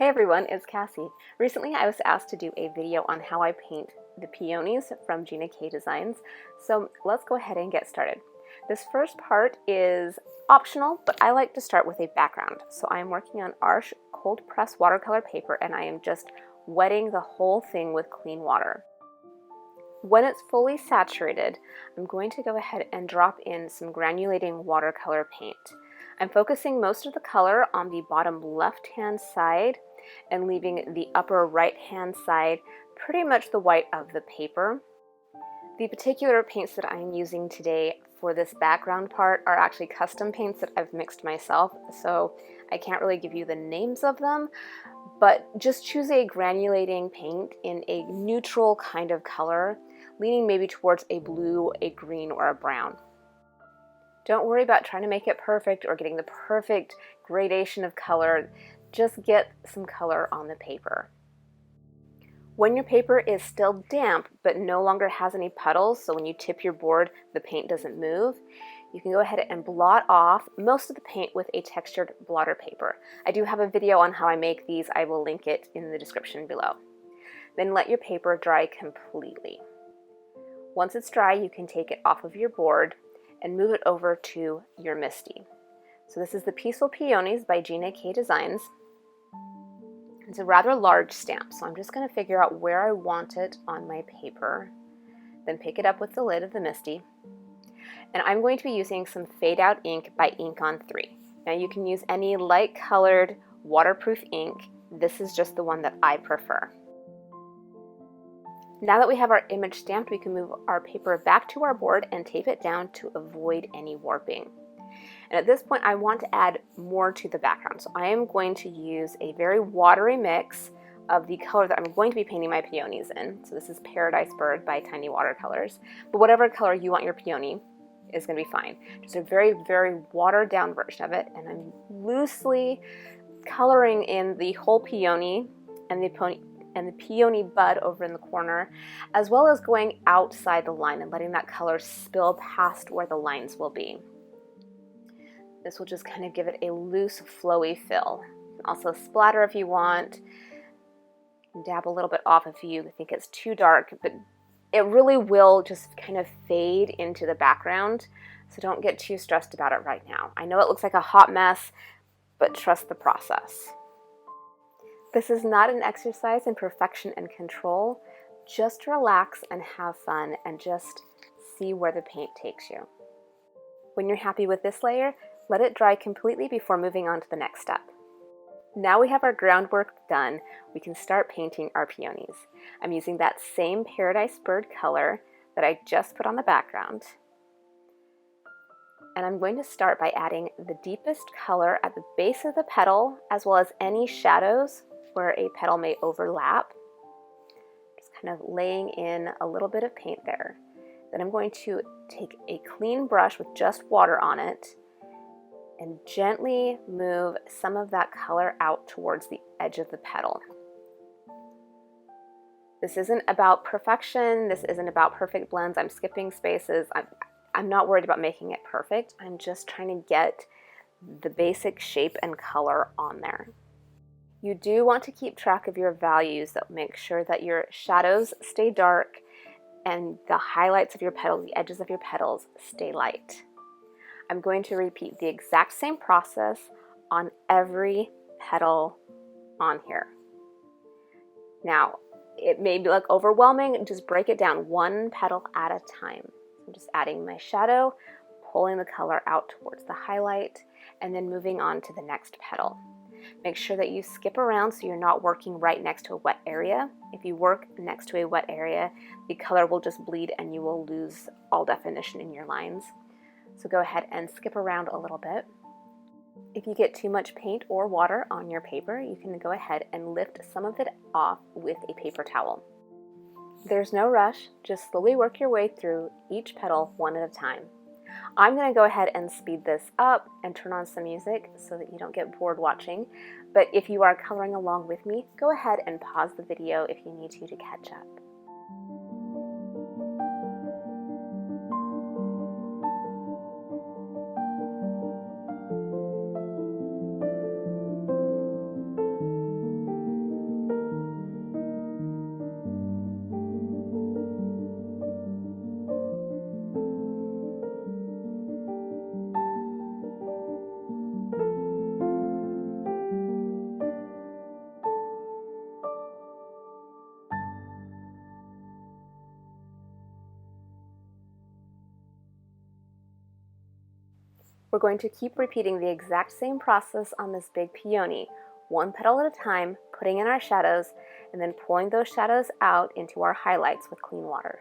Hey everyone, it's Cassie. Recently I was asked to do a video on how I paint the Peonies from Gina Designs, so let's go ahead and get started. This first part is optional, but I like to start with a background. So I'm working on Arches cold press watercolor paper and I am just wetting the whole thing with clean water. When it's fully saturated, I'm going to go ahead and drop in some granulating watercolor paint. I'm focusing most of the color on the bottom left-hand side and leaving the upper right-hand side pretty much the white of the paper. The particular paints that I'm using today for this background part are actually custom paints that I've mixed myself, so I can't really give you the names of them, but just choose a granulating paint in a neutral kind of color, leaning maybe towards a blue, a green, or a brown. Don't worry about trying to make it perfect or getting the perfect gradation of color. Just get some color on the paper. When your paper is still damp but no longer has any puddles, so when you tip your board the paint doesn't move, you can go ahead and blot off most of the paint with a textured blotter paper. I do have a video on how I make these. I will link it in the description below. Then let your paper dry completely. Once it's dry, you can take it off of your board and move it over to your Misty. So this is the Peaceful Peonies by Gina Designs. It's a rather large stamp, so I'm just going to figure out where I want it on my paper, then pick it up with the lid of the Misty. And I'm going to be using some Fade Out ink by Ink on 3. Now you can use any light colored waterproof ink. This is just the one that I prefer. Now that we have our image stamped, we can move our paper back to our board and tape it down to avoid any warping. And at this point, I want to add more to the background. So I am going to use a very watery mix of the color that I'm going to be painting my peonies in. So this is Paradise Bird by Tiny Watercolors. But whatever color you want your peony is going to be fine. Just a very, very watered down version of it. And I'm loosely coloring in the whole peony and the peony bud over in the corner, as well as going outside the line and letting that color spill past where the lines will be. This will just kind of give it a loose, flowy fill. You can also splatter if you want. You can dab a little bit off if you think it's too dark, but it really will just kind of fade into the background, so don't get too stressed about it right now. I know it looks like a hot mess, but trust the process. This is not an exercise in perfection and control. Just relax and have fun and just see where the paint takes you. When you're happy with this layer, let it dry completely before moving on to the next step. Now we have our groundwork done, we can start painting our peonies. I'm using that same Paradise Bird color that I just put on the background. And I'm going to start by adding the deepest color at the base of the petal, as well as any shadows where a petal may overlap. Just kind of laying in a little bit of paint there. Then I'm going to take a clean brush with just water on it and gently move some of that color out towards the edge of the petal. This isn't about perfection. This isn't about perfect blends. I'm skipping spaces. I'm not worried about making it perfect. I'm just trying to get the basic shape and color on there. You do want to keep track of your values, though. Make sure that your shadows stay dark and the highlights of your petals, the edges of your petals, stay light. I'm going to repeat the exact same process on every petal on here. Now, it may look overwhelming, just break it down one petal at a time. I'm just adding my shadow, pulling the color out towards the highlight, and then moving on to the next petal. Make sure that you skip around so you're not working right next to a wet area. If you work next to a wet area, the color will just bleed and you will lose all definition in your lines. So go ahead and skip around a little bit. If you get too much paint or water on your paper, you can go ahead and lift some of it off with a paper towel. There's no rush, just slowly work your way through each petal one at a time. I'm going to go ahead and speed this up and turn on some music so that you don't get bored watching. But if you are coloring along with me, go ahead and pause the video if you need to catch up. We're going to keep repeating the exact same process on this big peony, one petal at a time, putting in our shadows, and then pulling those shadows out into our highlights with clean water.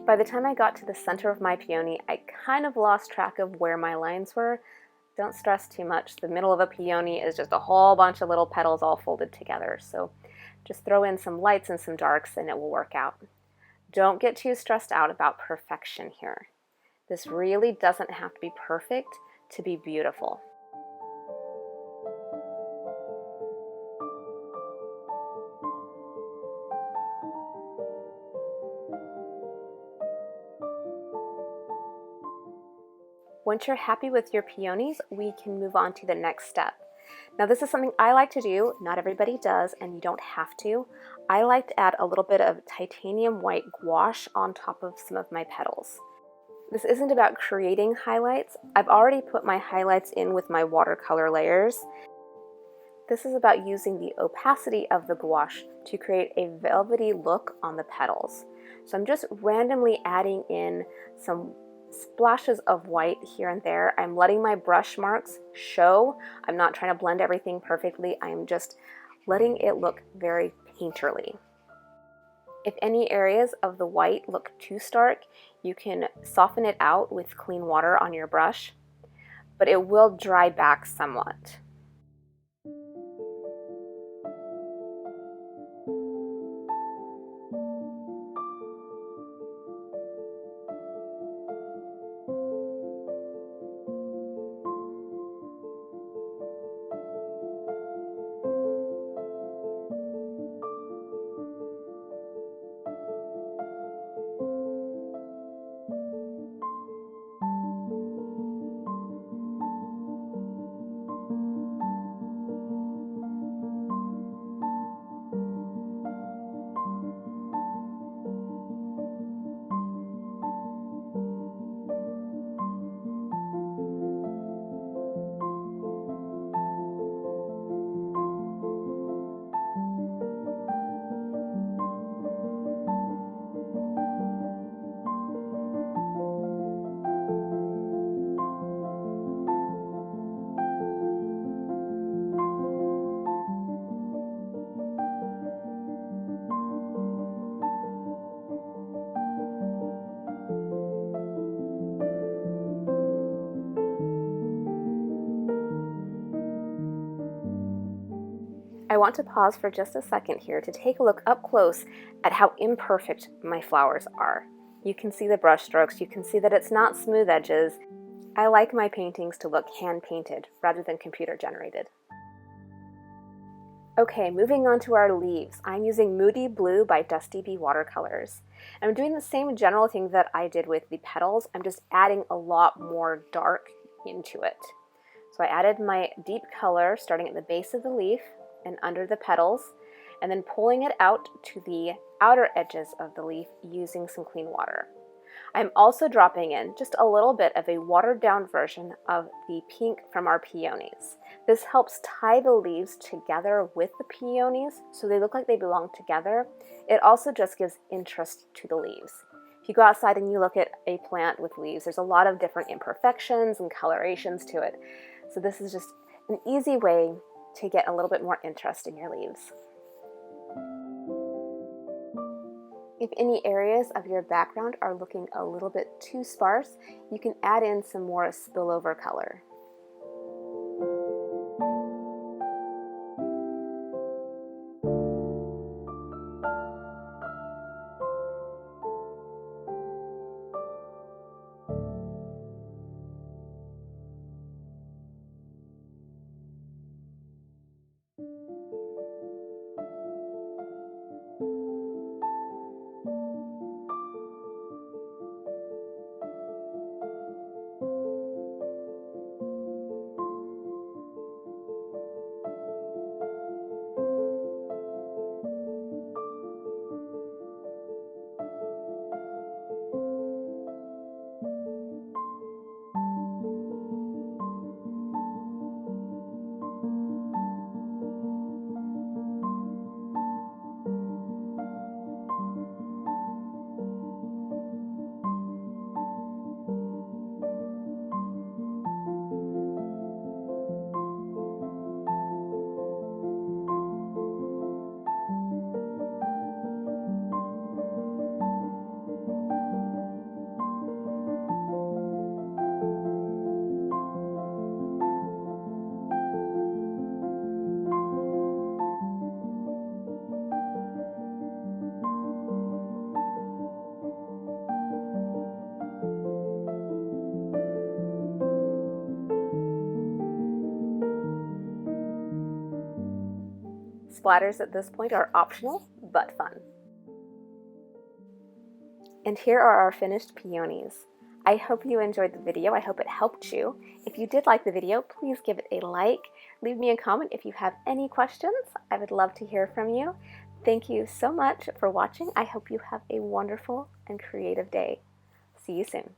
By the time I got to the center of my peony, I kind of lost track of where my lines were. Don't stress too much. The middle of a peony is just a whole bunch of little petals all folded together. So just throw in some lights and some darks and it will work out. Don't get too stressed out about perfection here. This really doesn't have to be perfect to be beautiful. Once you're happy with your peonies, we can move on to the next step. Now this is something I like to do, not everybody does, and you don't have to. I like to add a little bit of titanium white gouache on top of some of my petals. This isn't about creating highlights. I've already put my highlights in with my watercolor layers. This is about using the opacity of the gouache to create a velvety look on the petals. So I'm just randomly adding in some splashes of white here and there. I'm letting my brush marks show. I'm not trying to blend everything perfectly. I'm just letting it look very painterly. If any areas of the white look too stark, you can soften it out with clean water on your brush, but it will dry back somewhat. I want to pause for just a second here to take a look up close at how imperfect my flowers are. You can see the brush strokes, you can see that it's not smooth edges. I like my paintings to look hand-painted rather than computer-generated. Okay, moving on to our leaves. I'm using Moody Blue by Dusty Bee Watercolors. I'm doing the same general thing that I did with the petals. I'm just adding a lot more dark into it. So I added my deep color starting at the base of the leaf and under the petals, and then pulling it out to the outer edges of the leaf using some clean water. I'm also dropping in just a little bit of a watered down version of the pink from our peonies. This helps tie the leaves together with the peonies so they look like they belong together. It also just gives interest to the leaves. If you go outside and you look at a plant with leaves, there's a lot of different imperfections and colorations to it. So this is just an easy way to get a little bit more interest in your leaves. If any areas of your background are looking a little bit too sparse, you can add in some more spillover color. Splatters at this point are optional, but fun. And here are our finished peonies. I hope you enjoyed the video. I hope it helped you. If you did like the video, please give it a like. Leave me a comment if you have any questions. I would love to hear from you. Thank you so much for watching. I hope you have a wonderful and creative day. See you soon.